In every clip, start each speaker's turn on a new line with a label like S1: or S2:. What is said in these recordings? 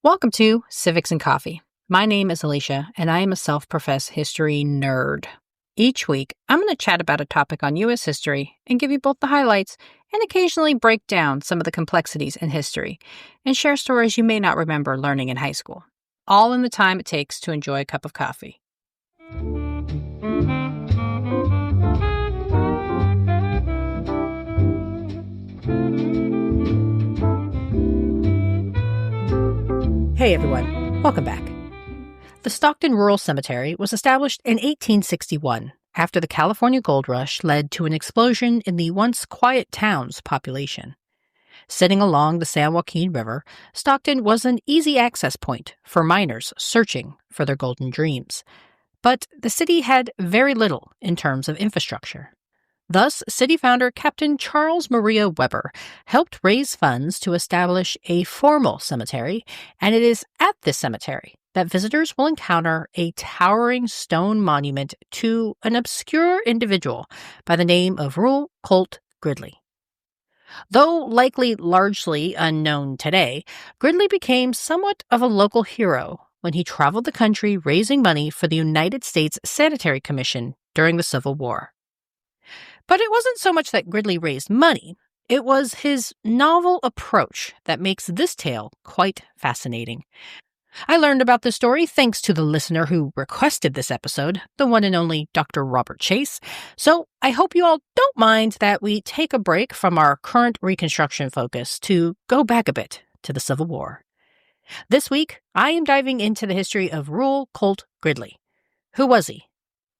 S1: Welcome to Civics and Coffee. My name is Alicia, and I am a self-professed history nerd. Each week, I'm going to chat about a topic on U.S. history and give you both the highlights and occasionally break down some of the complexities in history and share stories you may not remember learning in high school, all in the time it takes to enjoy a cup of coffee. Hey everyone, welcome back. The Stockton Rural Cemetery was established in 1861 after the California Gold Rush led to an explosion in the once quiet town's population. Sitting along the San Joaquin River, Stockton was an easy access point for miners searching for their golden dreams. But the city had very little in terms of infrastructure. Thus, city founder Captain Charles Maria Weber helped raise funds to establish a formal cemetery, and it is at this cemetery that visitors will encounter a towering stone monument to an obscure individual by the name of Reuel Colt Gridley. Though likely largely unknown today, Gridley became somewhat of a local hero when he traveled the country raising money for the United States Sanitary Commission during the Civil War. But it wasn't so much that Gridley raised money, it was his novel approach that makes this tale quite fascinating. I learned about this story thanks to the listener who requested this episode, the one and only Dr. Robert Chase, so I hope you all don't mind that we take a break from our current Reconstruction focus to go back a bit to the Civil War. This week, I am diving into the history of Reuel Colt Gridley. Who was he?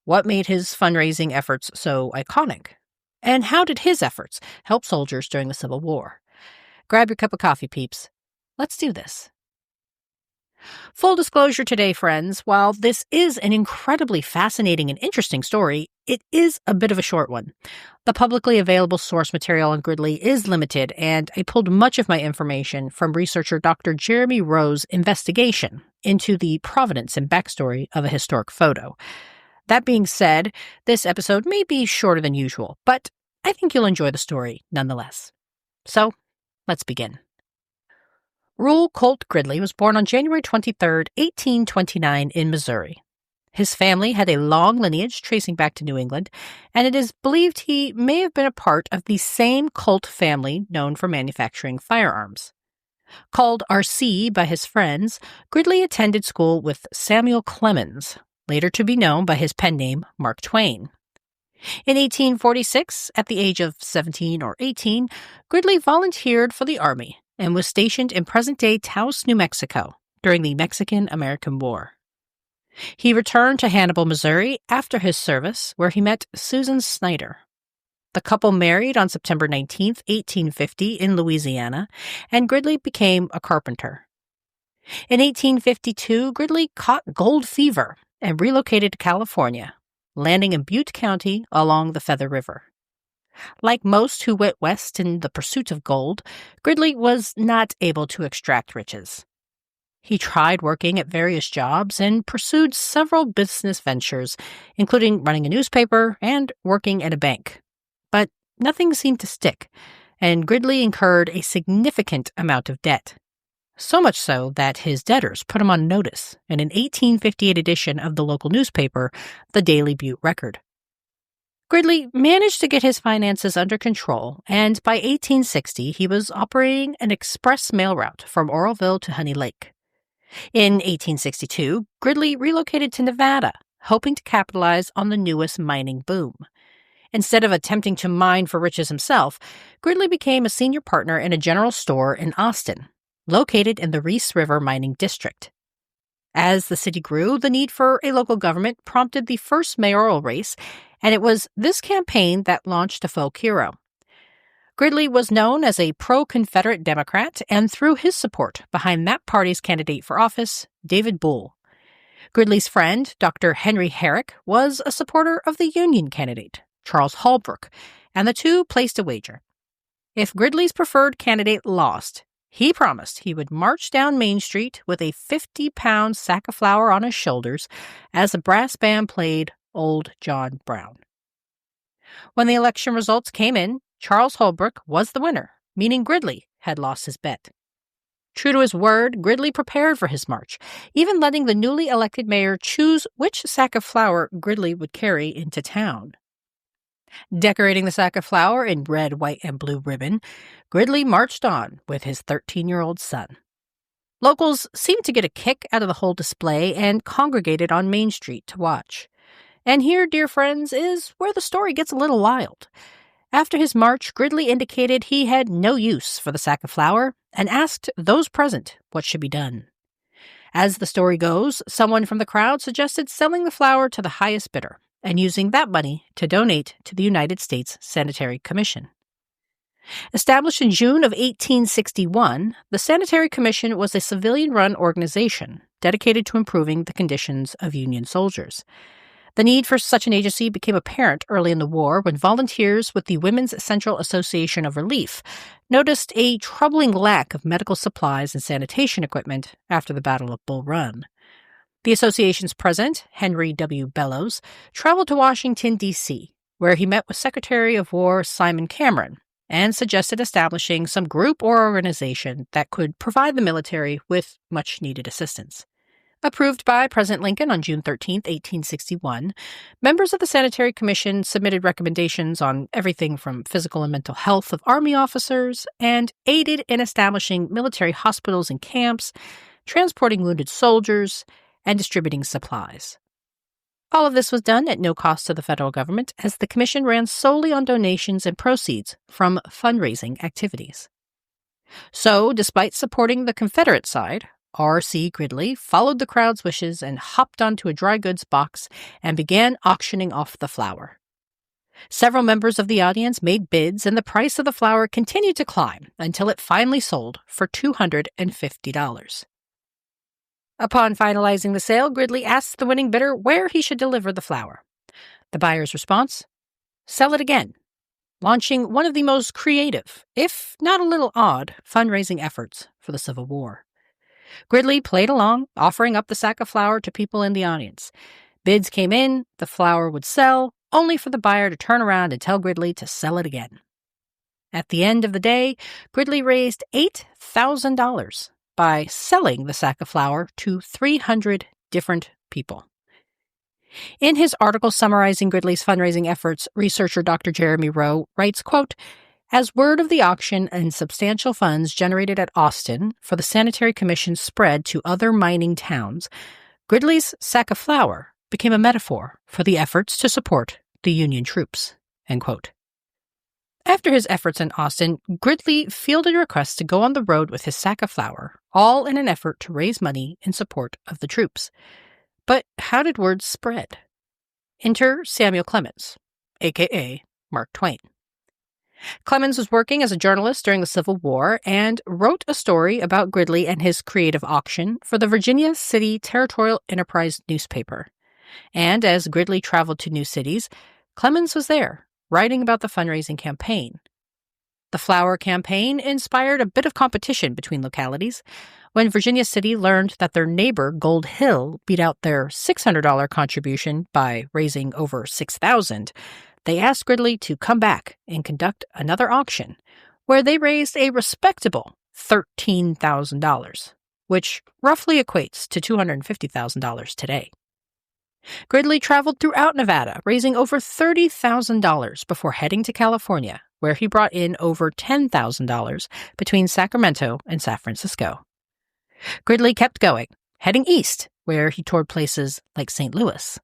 S1: What made his fundraising efforts so iconic? And how did his efforts help soldiers during the Civil War? Grab your cup of coffee, peeps. Let's do this. Full disclosure today, friends, while this is an incredibly fascinating and interesting story, it is a bit of a short one. The publicly available source material on Gridley is limited, and I pulled much of my information from researcher Dr. Jeremy Rowe's investigation into the provenance and backstory of a historic photo. That being said, this episode may be shorter than usual, but I think you'll enjoy the story nonetheless. So, let's begin. Reuel Colt Gridley was born on January 23, 1829 in Missouri. His family had a long lineage tracing back to New England, and it is believed he may have been a part of the same Colt family known for manufacturing firearms. Called R.C. by his friends, Gridley attended school with Samuel Clemens, later to be known by his pen name Mark Twain. In 1846, at the age of 17 or 18, Gridley volunteered for the Army and was stationed in present-day Taos, New Mexico, during the Mexican-American War. He returned to Hannibal, Missouri after his service, where he met Susan Snyder. The couple married on September 19, 1850, in Louisiana, and Gridley became a carpenter. In 1852, Gridley caught gold fever and relocated to California, landing in Butte County along the Feather River. Like most who went west in the pursuit of gold, Gridley was not able to extract riches. He tried working at various jobs and pursued several business ventures, including running a newspaper and working at a bank. But nothing seemed to stick, and Gridley incurred a significant amount of debt. So much so that his debtors put him on notice in an 1858 edition of the local newspaper, the Daily Butte Record. Gridley managed to get his finances under control, and by 1860 he was operating an express mail route from Oroville to Honey Lake. In 1862, Gridley relocated to Nevada, hoping to capitalize on the newest mining boom. Instead of attempting to mine for riches himself, Gridley became a senior partner in a general store in Austin, located in the Reese River mining district. As the city grew, the need for a local government prompted the first mayoral race, and it was this campaign that launched a folk hero. Gridley was known as a pro-Confederate Democrat and threw his support behind that party's candidate for office, David Bull. Gridley's friend, Dr. Henry Herrick, was a supporter of the Union candidate, Charles Holbrook, and the two placed a wager. If Gridley's preferred candidate lost, he promised he would march down Main Street with a 50-pound sack of flour on his shoulders as a brass band played Old John Brown. When the election results came in, Charles Holbrook was the winner, meaning Gridley had lost his bet. True to his word, Gridley prepared for his march, even letting the newly elected mayor choose which sack of flour Gridley would carry into town. Decorating the sack of flour in red, white, and blue ribbon, Gridley marched on with his 13-year-old son. Locals seemed to get a kick out of the whole display and congregated on Main Street to watch. And here, dear friends, is where the story gets a little wild. After his march, Gridley indicated he had no use for the sack of flour and asked those present what should be done. As the story goes, someone from the crowd suggested selling the flour to the highest bidder and using that money to donate to the United States Sanitary Commission. Established in June of 1861, the Sanitary Commission was a civilian-run organization dedicated to improving the conditions of Union soldiers. The need for such an agency became apparent early in the war when volunteers with the Women's Central Association of Relief noticed a troubling lack of medical supplies and sanitation equipment after the Battle of Bull Run. The association's president, Henry W. Bellows, traveled to Washington, D.C., where he met with Secretary of War Simon Cameron and suggested establishing some group or organization that could provide the military with much-needed assistance. Approved by President Lincoln on June 13, 1861, members of the Sanitary Commission submitted recommendations on everything from physical and mental health of Army officers and aided in establishing military hospitals and camps, transporting wounded soldiers, and distributing supplies. All of this was done at no cost to the federal government, as the commission ran solely on donations and proceeds from fundraising activities. So, despite supporting the Confederate side, R.C. Gridley followed the crowd's wishes and hopped onto a dry goods box and began auctioning off the flour. Several members of the audience made bids, and the price of the flour continued to climb until it finally sold for $250. Upon finalizing the sale, Gridley asked the winning bidder where he should deliver the flour. The buyer's response? Sell it again, launching one of the most creative, if not a little odd, fundraising efforts for the Civil War. Gridley played along, offering up the sack of flour to people in the audience. Bids came in, the flour would sell, only for the buyer to turn around and tell Gridley to sell it again. At the end of the day, Gridley raised $8,000 by selling the sack of flour to 300 different people. In his article summarizing Gridley's fundraising efforts, researcher Dr. Jeremy Rowe writes, quote, "As word of the auction and substantial funds generated at Austin for the Sanitary Commission spread to other mining towns, Gridley's sack of flour became a metaphor for the efforts to support the Union troops." End quote. After his efforts in Austin, Gridley fielded requests to go on the road with his sack of flour, all in an effort to raise money in support of the troops. But how did word spread? Enter Samuel Clemens, a.k.a. Mark Twain. Clemens was working as a journalist during the Civil War and wrote a story about Gridley and his creative auction for the Virginia City Territorial Enterprise newspaper. And as Gridley traveled to new cities, Clemens was there, writing about the fundraising campaign. The flour campaign inspired a bit of competition between localities. When Virginia City learned that their neighbor, Gold Hill, beat out their $600 contribution by raising over $6,000, they asked Gridley to come back and conduct another auction, where they raised a respectable $13,000, which roughly equates to $250,000 today. Gridley traveled throughout Nevada, raising over $30,000 before heading to California, where he brought in over $10,000 between Sacramento and San Francisco. Gridley kept going, heading east, where he toured places like St. Louis.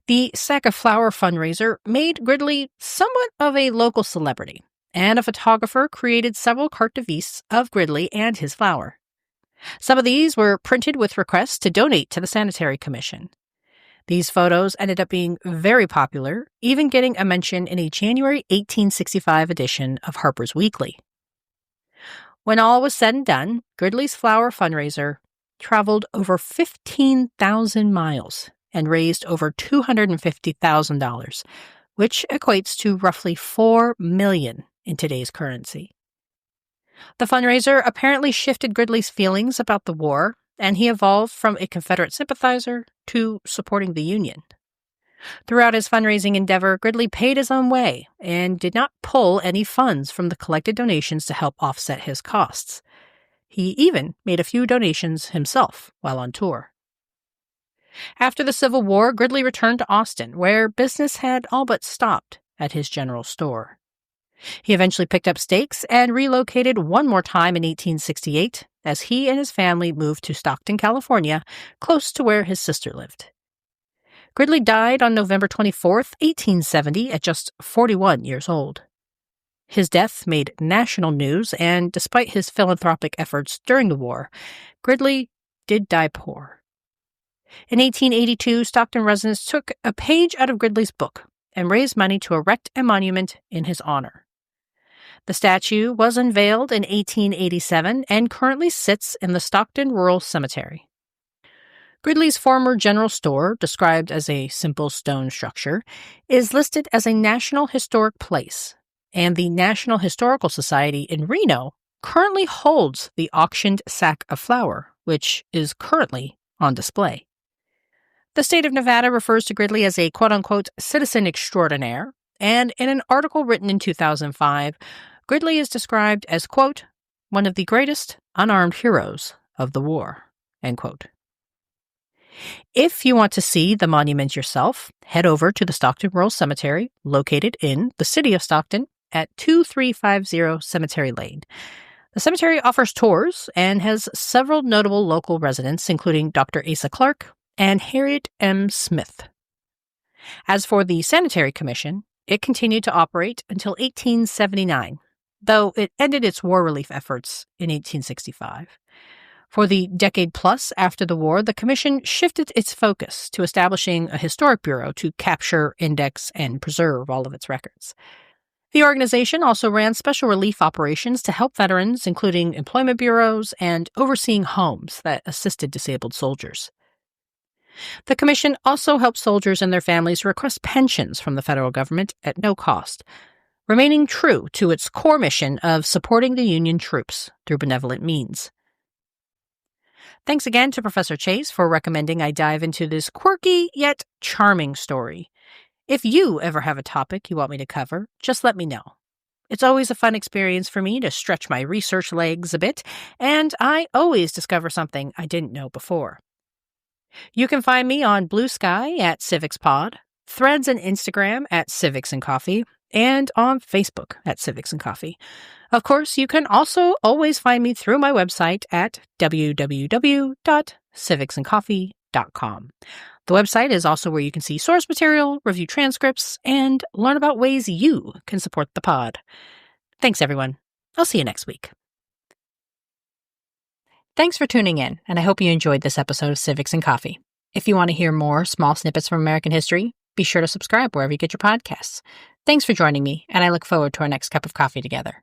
S1: The Sack of Flour fundraiser made Gridley somewhat of a local celebrity, and a photographer created several carte de visite of Gridley and his flour. Some of these were printed with requests to donate to the Sanitary Commission. These photos ended up being very popular, even getting a mention in a January 1865 edition of Harper's Weekly. When all was said and done, Gridley's flour fundraiser traveled over 15,000 miles and raised over $250,000, which equates to roughly $4 million in today's currency. The fundraiser apparently shifted Gridley's feelings about the war, and he evolved from a Confederate sympathizer to supporting the Union. Throughout his fundraising endeavor, Gridley paid his own way and did not pull any funds from the collected donations to help offset his costs. He even made a few donations himself while on tour. After the Civil War, Gridley returned to Austin, where business had all but stopped at his general store. He eventually picked up stakes and relocated one more time in 1868 as he and his family moved to Stockton, California, close to where his sister lived. Gridley died on November 24, 1870, at just 41 years old. His death made national news, and despite his philanthropic efforts during the war, Gridley did die poor. In 1882, Stockton residents took a page out of Gridley's book and raised money to erect a monument in his honor. The statue was unveiled in 1887 and currently sits in the Stockton Rural Cemetery. Gridley's former general store, described as a simple stone structure, is listed as a National Historic Place, and the National Historical Society in Reno currently holds the auctioned sack of flour, which is currently on display. The state of Nevada refers to Gridley as a quote-unquote citizen extraordinaire, and in an article written in 2005, Gridley is described as, quote, one of the greatest unarmed heroes of the war, end quote. If you want to see the monument yourself, head over to the Stockton Rural Cemetery, located in the city of Stockton at 2350 Cemetery Lane. The cemetery offers tours and has several notable local residents, including Dr. Asa Clark and Harriet M. Smith. As for the Sanitary Commission, it continued to operate until 1879, though it ended its war relief efforts in 1865. For the decade plus after the war, the Commission shifted its focus to establishing a historic bureau to capture, index, and preserve all of its records. The organization also ran special relief operations to help veterans, including employment bureaus and overseeing homes that assisted disabled soldiers. The Commission also helped soldiers and their families request pensions from the federal government at no cost, remaining true to its core mission of supporting the Union troops through benevolent means. Thanks again to Professor Chase for recommending I dive into this quirky yet charming story. If you ever have a topic you want me to cover, just let me know. It's always a fun experience for me to stretch my research legs a bit, and I always discover something I didn't know before. You can find me on Blue Sky at CivicsPod, Threads and Instagram at Civics and Coffee, and on Facebook at Civics and Coffee. Of course, you can also always find me through my website at www.civicsandcoffee.com. The website is also where you can see source material, review transcripts, and learn about ways you can support the pod. Thanks, everyone. I'll see you next week. Thanks for tuning in, and I hope you enjoyed this episode of Civics and Coffee. If you want to hear more small snippets from American history, be sure to subscribe wherever you get your podcasts. Thanks for joining me, and I look forward to our next cup of coffee together.